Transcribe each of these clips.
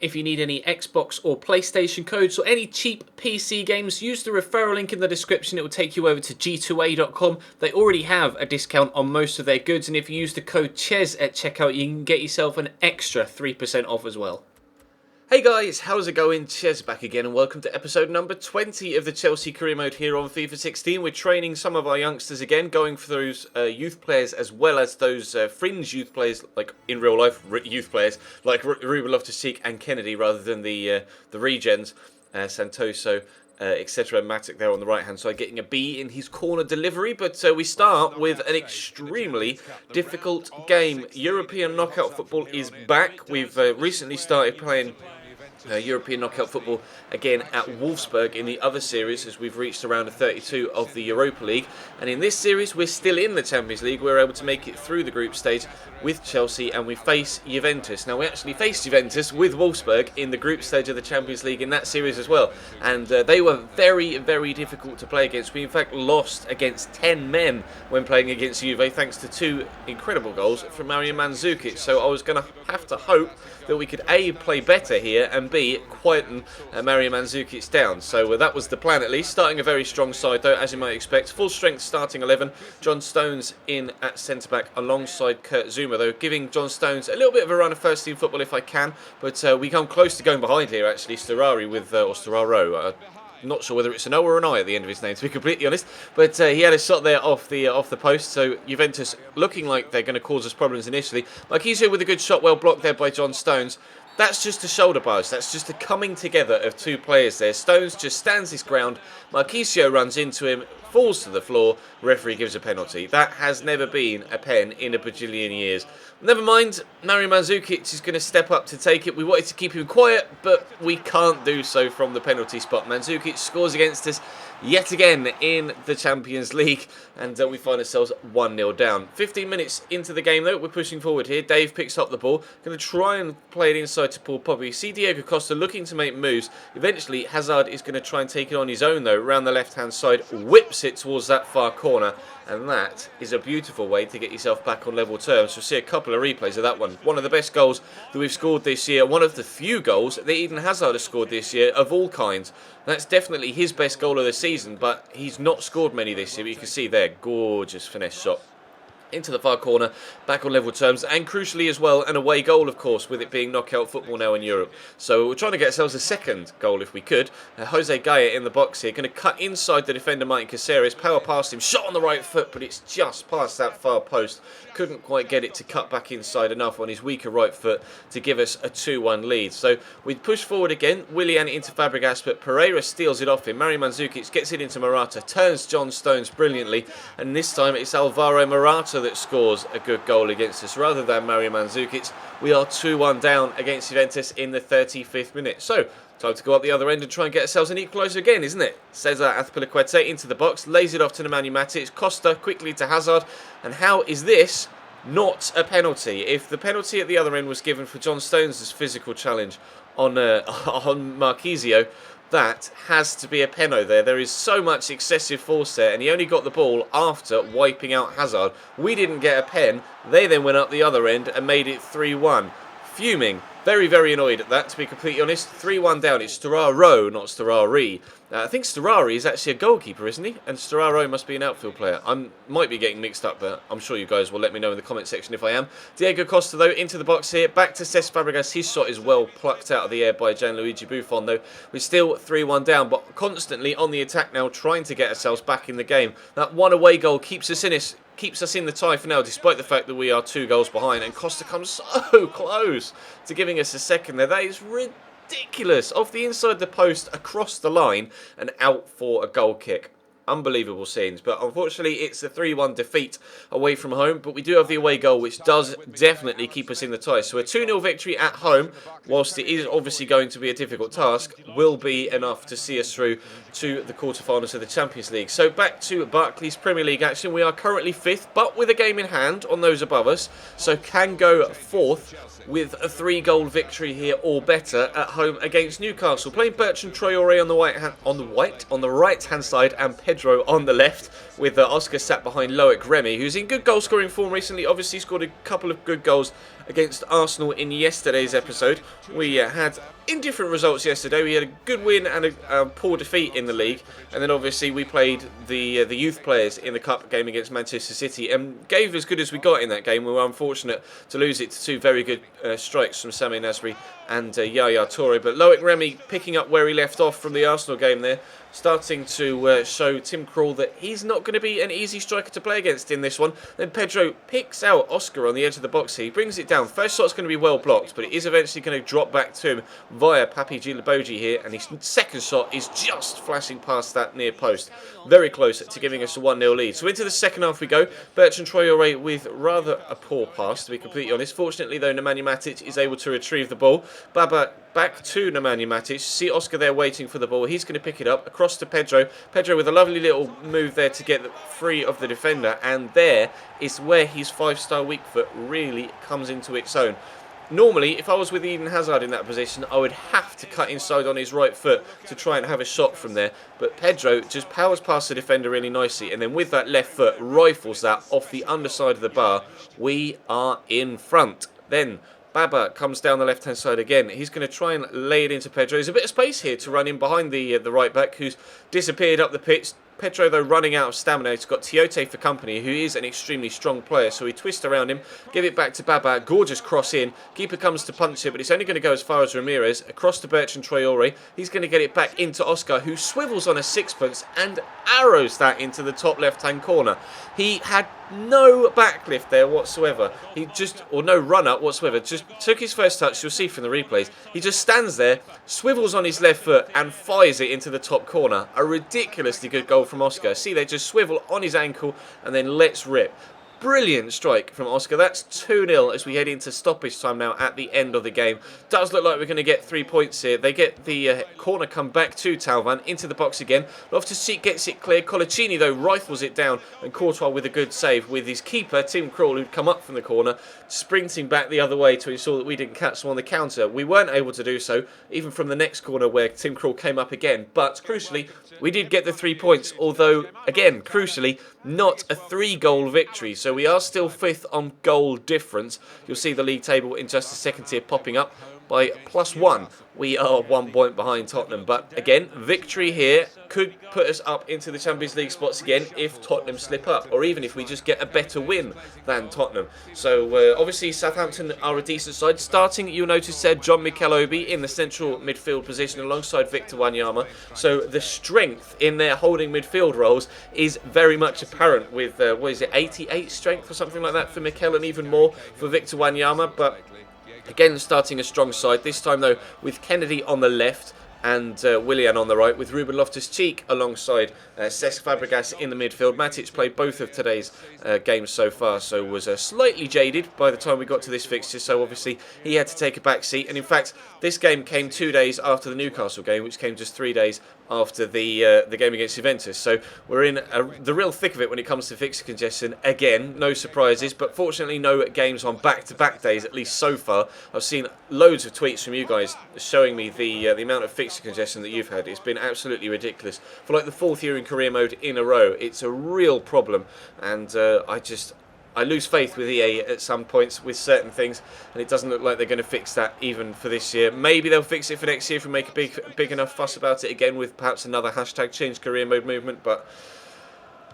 If you need any Xbox or PlayStation codes or any cheap PC games, use the referral link in the description. It will take you over to g2a.com. They already have a discount on most of their goods, and if you use the code CHES at checkout, you can get yourself an extra 3% off as well. Hey guys, how's it going? Ches back again, and welcome to episode number 20 of the Chelsea Career Mode here on FIFA 16. We're training some of our youngsters again, going for those youth players as well as those fringe youth players, like in real life youth players, like Ruben Loftus-Cheek and Kennedy, rather than the regens, Santoso, etc. Matic there on the right hand side, getting a B in his corner delivery. But we start with an extremely difficult game. European knockout football is back. We've recently started playing European knockout football again at Wolfsburg in the other series, as we've reached around 32 of the Europa League, and in this series we're still in the Champions League. We're able to make it through the group stage with Chelsea, and we face Juventus. Now, we actually faced Juventus with Wolfsburg in the group stage of the Champions League in that series as well, and they were very, very difficult to play against. We in fact lost against 10 men when playing against Juve, thanks to two incredible goals from Mario Mandzukic. So I was going to have to hope that we could A, play better here, and B, quieten Mario Mandzukic down. So that was the plan, at least. Starting a very strong side though, as you might expect. Full strength starting 11. John Stones in at centre-back alongside Kurt Zouma, though, giving John Stones a little bit of a run of first-team football if I can. But we come close to going behind here, actually. Sturaro with, or Sturaro, not sure whether it's an O or an I at the end of his name, to be completely honest. But he had a shot there off the post. So Juventus looking like they're going to cause us problems initially. Marquisio with a good shot, well blocked there by John Stones. That's just a shoulder pass. That's just a coming together of two players there. Stones just stands his ground. Marquisio runs into him, falls to the floor. Referee gives a penalty. That has never been a pen in a bajillion years. Never mind, Mario Mandzukic is going to step up to take it. We wanted to keep him quiet, but we can't do so from the penalty spot. Mandzukic scores against us yet again in the Champions League, and we find ourselves 1-0 down. 15 minutes into the game though, we're pushing forward here. Dave picks up the ball, going to try and play it inside to Paul Poppy. See Diego Costa looking to make moves. Eventually Hazard is going to try and take it on his own though, around the left hand side, whips it towards that far corner, and that is a beautiful way to get yourself back on level terms. We'll see a couple of replays of that one. One of the best goals that we've scored this year, one of the few goals that Eden Hazard has scored this year of all kinds. That's definitely his best goal of the season, but he's not scored many this year. But you can see there, gorgeous finesse shot into the far corner, back on level terms, and crucially as well, an away goal, of course, with it being knockout football now in Europe. So we're trying to get ourselves a second goal if we could. Jose Gaia in the box here, going to cut inside the defender Martin Caceres, power past him, shot on the right foot, but it's just past that far post. Couldn't quite get it to cut back inside enough on his weaker right foot to give us a 2-1 lead. So we push forward again, Willian into Fabregas, but Pereira steals it off him. Mario Mandzukic gets it into Morata, turns John Stones brilliantly, and this time it's Alvaro Morata that scores a good goal against us rather than Mario Mandzukic. We are 2-1 down against Juventus in the 35th minute. So time to go up the other end and try and get ourselves an equaliser again, isn't it? Cesar Azpilicueta into the box, lays it off to Nemanja Matic, Costa quickly to Hazard, and how is this not a penalty? If the penalty at the other end was given for John Stones' physical challenge on Marquisio, that has to be a penalty there. There is so much excessive force there, and he only got the ball after wiping out Hazard. We didn't get a pen. They then went up the other end and made it 3-1. Fuming. Very, very annoyed at that, to be completely honest. 3-1 down. It's Sturaro, not Sturari. I think Sturari is actually a goalkeeper, isn't he? And Sturaro must be an outfield player. I might be getting mixed up, but I'm sure you guys will let me know in the comment section if I am. Diego Costa, though, into the box here. Back to Cesc Fabregas. His shot is well plucked out of the air by Gianluigi Buffon, though. We're still 3-1 down, but constantly on the attack now, trying to get ourselves back in the game. That one away goal keeps us in the tie for now, despite the fact that we are 2 goals behind, and Costa comes so close to giving us a second there. That is ridiculous. Off the inside the post, across the line, and out for a goal kick. Unbelievable scenes, but unfortunately it's a 3-1 defeat away from home, but we do have the away goal, which does definitely keep us in the tie. So a 2-0 victory at home, whilst it is obviously going to be a difficult task, will be enough to see us through to the quarterfinals of the Champions League. So back to Barclays Premier League action. We are currently 5th, but with a game in hand on those above us, so can go 4th with a 3-goal victory here or better at home against Newcastle. Playing Bertrand Traoré on the right hand side, and Pedro on the left, with Oscar sat behind Loic Remy, who's in good goal scoring form recently. Obviously scored a couple of good goals against Arsenal in yesterday's episode. We had indifferent results yesterday. We had a good win and a poor defeat in the league, and then obviously we played the youth players in the cup game against Manchester City and gave as good as we got in that game. We were unfortunate to lose it to two very good strikes from Sami Nasri and Yaya Toure, but Loic Remy picking up where he left off from the Arsenal game there, starting to show Tim Krul that he's not going to be an easy striker to play against in this one. Then Pedro picks out Oscar on the edge of the box here. He brings it down. First shot's going to be well blocked, but it is eventually going to drop back to him via Papi Djiliboji here, and his second shot is just flashing past that near post. Very close to giving us a 1-0 lead. So into the second half we go. Bertrand Traoré with rather a poor pass, to be completely honest. Fortunately, though, Nemanja Matic is able to retrieve the ball. Baba back to Nemanja Matic. See Oscar there waiting for the ball. He's going to pick it up across to Pedro. Pedro with a lovely little move there to get free of the defender, and there is where his 5-star weak foot really comes into its own. Normally, if I was with Eden Hazard in that position, I would have to cut inside on his right foot to try and have a shot from there. But Pedro just powers past the defender really nicely, and then with that left foot, rifles that off the underside of the bar. We are in front. Then Baba comes down the left-hand side again. He's going to try and lay it into Pedro. There's a bit of space here to run in behind the right-back, who's disappeared up the pitch. Pedro, though, running out of stamina. He's got Tiote for company, who is an extremely strong player. So he twists around him, give it back to Baba. Gorgeous cross in. Keeper comes to punch it, but it's only going to go as far as Ramirez. Across to Bertrand Traoré. He's going to get it back into Oscar, who swivels on a sixpence and arrows that into the top left-hand corner. He had no backlift there whatsoever. Or no run-up whatsoever. Just took his first touch. You'll see from the replays. He just stands there, swivels on his left foot, and fires it into the top corner. A ridiculously good goal from Oscar. See, they just swivel on his ankle and then let's rip. Brilliant strike from Oscar. That's 2-0 as we head into stoppage time now at the end of the game. Does look like we're going to get 3 points here. They get the corner come back to Talvan into the box again. Loftus-Cheek gets it clear. Colaccini, though, rifles it down, and Courtois with a good save with his keeper, Tim Krul, who'd come up from the corner, sprinting back the other way to ensure that we didn't catch them on the counter. We weren't able to do so, even from the next corner where Tim Krul came up again. But, crucially, we did get the 3 points, although, again, crucially, not a 3-goal victory. So we are still 5th on goal difference. You'll see the league table in just a second here popping up. By +1, we are 1 point behind Tottenham. But again, victory here could put us up into the Champions League spots again if Tottenham slip up, or even if we just get a better win than Tottenham. So obviously Southampton are a decent side. Starting, you'll notice, said John Mikel Obi in the central midfield position alongside Victor Wanyama. So the strength in their holding midfield roles is very much apparent with, 88 strength or something like that for Mikel, and even more for Victor Wanyama. But again, starting a strong side. This time, though, with Kennedy on the left and Willian on the right, with Ruben Loftus-Cheek alongside Cesc Fabregas in the midfield. Matic played both of today's games so far, so was slightly jaded by the time we got to this fixture, so obviously he had to take a back seat. And in fact, this game came 2 days after the Newcastle game, which came just 3 days after the game against Juventus. So we're in the real thick of it when it comes to fixture congestion. Again, no surprises, but fortunately no games on back-to-back days, at least so far. I've seen loads of tweets from you guys showing me the amount of fixture congestion that you've had. It's been absolutely ridiculous. For like the 4th year in career mode in a row, it's a real problem, and I lose faith with EA at some points with certain things, and it doesn't look like they're going to fix that even for this year. Maybe they'll fix it for next year if we make a big enough fuss about it again with perhaps another hashtag change career mode movement, but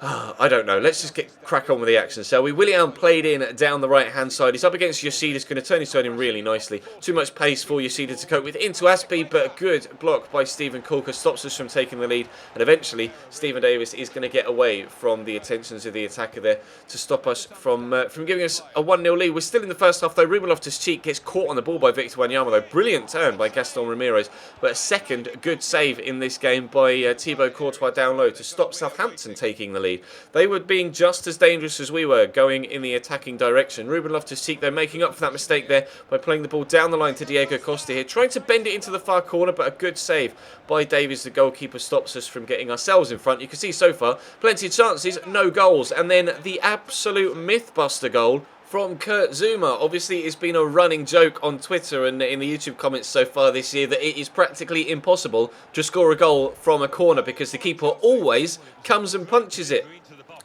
I don't know. Let's just crack on with the action, shall we? Willian played in down the right-hand side. He's up against Yoshida. Going to turn his side in really nicely. Too much pace for Yoshida to cope with. Into Aspie, but a good block by Stephen Corker stops us from taking the lead. And eventually, Stephen Davis is going to get away from the attentions of the attacker there to stop us from giving us a 1-0 lead. We're still in the first half, though. Ruben Loftus-Cheek gets caught on the ball by Victor Wanyama, though. Brilliant turn by Gaston Ramirez. But a second good save in this game by Thibaut Courtois down low to stop Southampton taking the lead. They were being just as dangerous as we were, going in the attacking direction. Ruben Loftus-Cheek, though, making up for that mistake there by playing the ball down the line to Diego Costa here, trying to bend it into the far corner, but a good save by Davies, the goalkeeper, stops us from getting ourselves in front. You can see so far, plenty of chances, no goals, and then the absolute mythbuster goal from Kurt Zouma. Obviously, it's been a running joke on Twitter and in the YouTube comments so far this year that it is practically impossible to score a goal from a corner because the keeper always comes and punches it.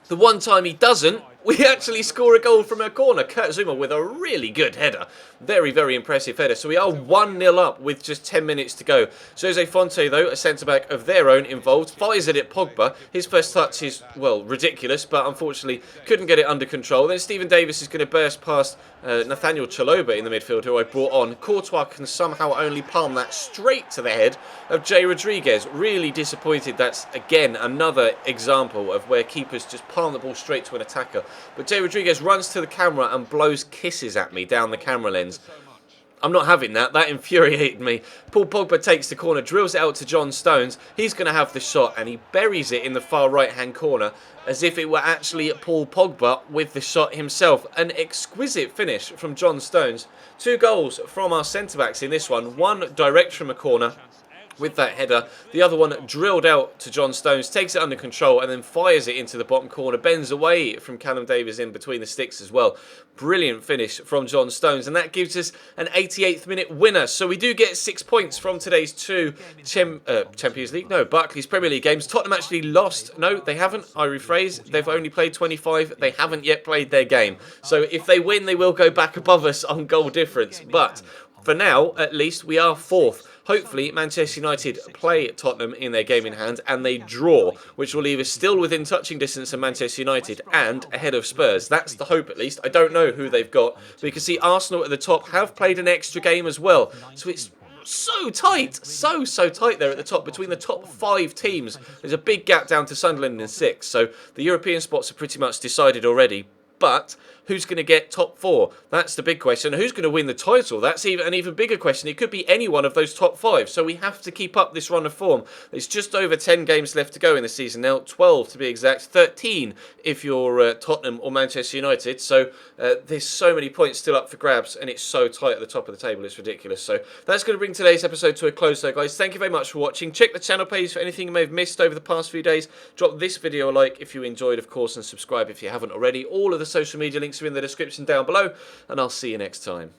The one time he doesn't, We actually score a goal from a corner. Kurt Zouma with a really good header. Very, very impressive header. So we are 1-0 up with just 10 minutes to go. Jose Fonte, though, a centre-back of their own involved, fires it at Pogba. His first touch is, well, ridiculous, but unfortunately couldn't get it under control. Then Stephen Davis is going to burst past Nathaniel Chaloba in the midfield, who I brought on. Courtois can somehow only palm that straight to the head of Jay Rodriguez. Really disappointed. That's, again, another example of where keepers just palm the ball straight to an attacker. But Jay Rodriguez runs to the camera and blows kisses at me down the camera lens. I'm not having that. That infuriated me. Paul Pogba takes the corner, drills it out to John Stones. He's going to have the shot, and he buries it in the far right-hand corner as if it were actually Paul Pogba with the shot himself. An exquisite finish from John Stones. 2 goals from our centre-backs in this one. One direct from a corner with that header, the other one drilled out to John Stones, takes it under control and then fires it into the bottom corner, bends away from Callum Davies in between the sticks as well. Brilliant finish from John Stones, and that gives us an 88th minute winner. So we do get 6 points from today's 2 Barclays Premier League games. Tottenham actually lost. No, they haven't. I rephrase. They've only played 25. They haven't yet played their game. So if they win, they will go back above us on goal difference. But for now, at least, we are 4th. Hopefully, Manchester United play Tottenham in their game in hand and they draw, which will leave us still within touching distance of Manchester United and ahead of Spurs. That's the hope, at least. I don't know who they've got, but you can see Arsenal at the top have played an extra game as well. So it's so tight, so tight there at the top. Between the top 5 teams, there's a big gap down to Sunderland in 6th. So the European spots are pretty much decided already. But who's going to get top 4? That's the big question. Who's going to win the title? That's an even bigger question. It could be any one of those top 5. So we have to keep up this run of form. There's just over 10 games left to go in the season now. 12 to be exact. 13 if you're Tottenham or Manchester United. So there's so many points still up for grabs, and it's so tight at the top of the table. It's ridiculous. So that's going to bring today's episode to a close though, guys. Thank you very much for watching. Check the channel page for anything you may have missed over the past few days. Drop this video a like if you enjoyed, of course, and subscribe if you haven't already. All of the social media links are in the description down below, and I'll see you next time.